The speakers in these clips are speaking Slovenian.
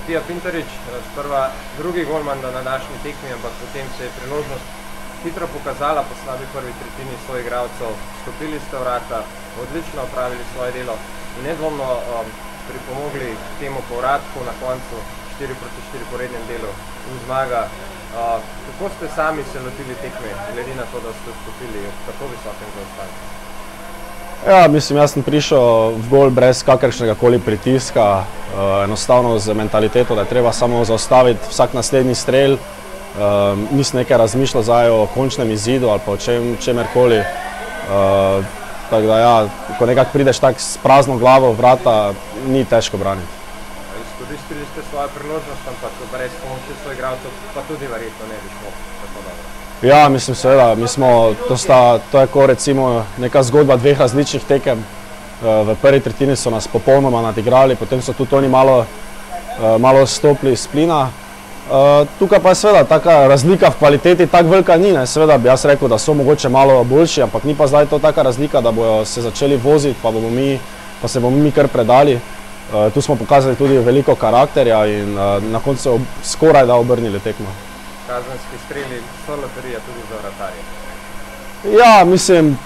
Matija Pintarič, sprva drugi golman na današnji tekmi, ampak potem se je priložnost hitro pokazala po slabi prvi tretjini svojih igralcev. Stopili ste vrata, odlično opravili svoje delo in nedvomno pripomogli k temu povratku na koncu 4-4 po rednem delu in zmaga. Kako ste sami se lotili tekme, glede na to, da ste vstopili v tako visokem zaostanku? Ja, mislim, jaz sem prišel v gol brez kakršnega koli pritiska, enostavno z mentaliteto, da je treba samo zaustaviti vsak naslednji strel. Nisem nekaj razmišljal zdaj o končnem izidu ali pa o čemerkoli. Tako da ja, ko nekako prideš tak s prazno glavo v vrata, ni težko braniti. Izkoristili ste svojo priložnost, ampak brez pomoči svojih igralcev pa tudi verjetno ne bi šlo tako dobro. Ja, mislim seveda, to je kot recimo neka zgodba dveh različnih tekem. V prvi tretjini so nas popolnoma nadigrali, potem so tudi oni malo stopili iz plina. Tukaj pa je seveda taka razlika v kvaliteti tako velika ni, seveda bi jaz rekel, da so mogoče malo boljši, ampak ni pa zdaj to taka razlika, da bojo se začeli voziti, pa se bomo mi kar predali. Tu smo pokazali tudi veliko karakterja in na koncu skoraj da obrnili tekmo. Kazenski streli so loterija tudi za vratarje. Ja, mislim,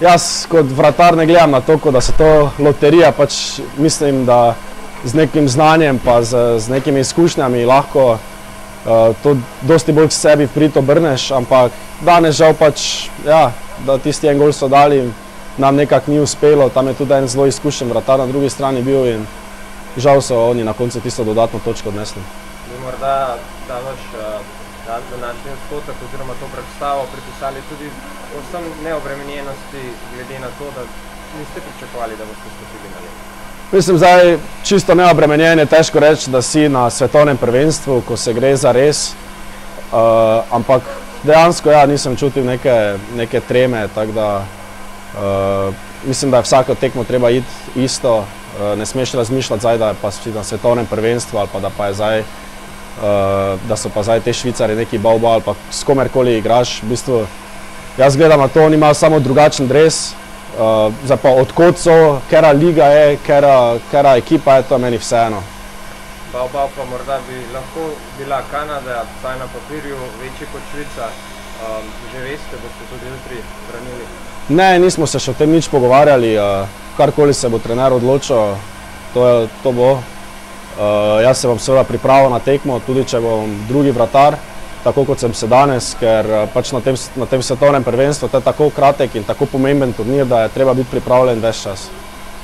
jaz kot vratar ne gledam na to, kot da se to loterija, pač mislim, da z nekim znanjem pa z nekimi izkušnjami lahko to dosti bolj k sebi v prid obrneš, ampak danes žal pač, ja, da tisti en gol so dali, nam nekako ni uspelo, tam je tudi en zelo izkušen vratar na drugi strani bil in žal so oni na koncu tisto dodatno točko odnesli. Bi morda ta vaš današnji odstotek oziroma to predstavo pripisali tudi vsem neobremenjenosti glede na to, da niste pričakovali, da boste stopili na led? Mislim, zdaj čisto neobremenjen je težko reči, da si na svetovnem prvenstvu, ko se gre za res, ampak dejansko ja, nisem čutil neke treme, tako da mislim, da je vsako tekmo treba iti isto, ne smeš razmišljati zdaj, da je pa si na svetovnem prvenstvu ali pa da so pa zdaj te Švicari neki bavba ali pa s komerkoli igraš. V bistvu, jaz gledam na to, oni imajo samo drugačen dres, zdaj pa odkot so, kera liga je, kera ekipa je, to je meni vseeno. Bavba pa morda bi lahko bila Kanada, vsaj na papirju, večji kot Švica. Že veste, boste tudi jutri branili? Ne, nismo se še o tem nič pogovarjali, karkoli se bo trener odločil, to bo. Jaz se bom seveda pripravil na tekmo, tudi če bom drugi vratar, tako kot sem se danes, ker pač na tem svetovnem prvenstvu to je tako kratek in tako pomemben turnir, da je treba biti pripravljen ves čas.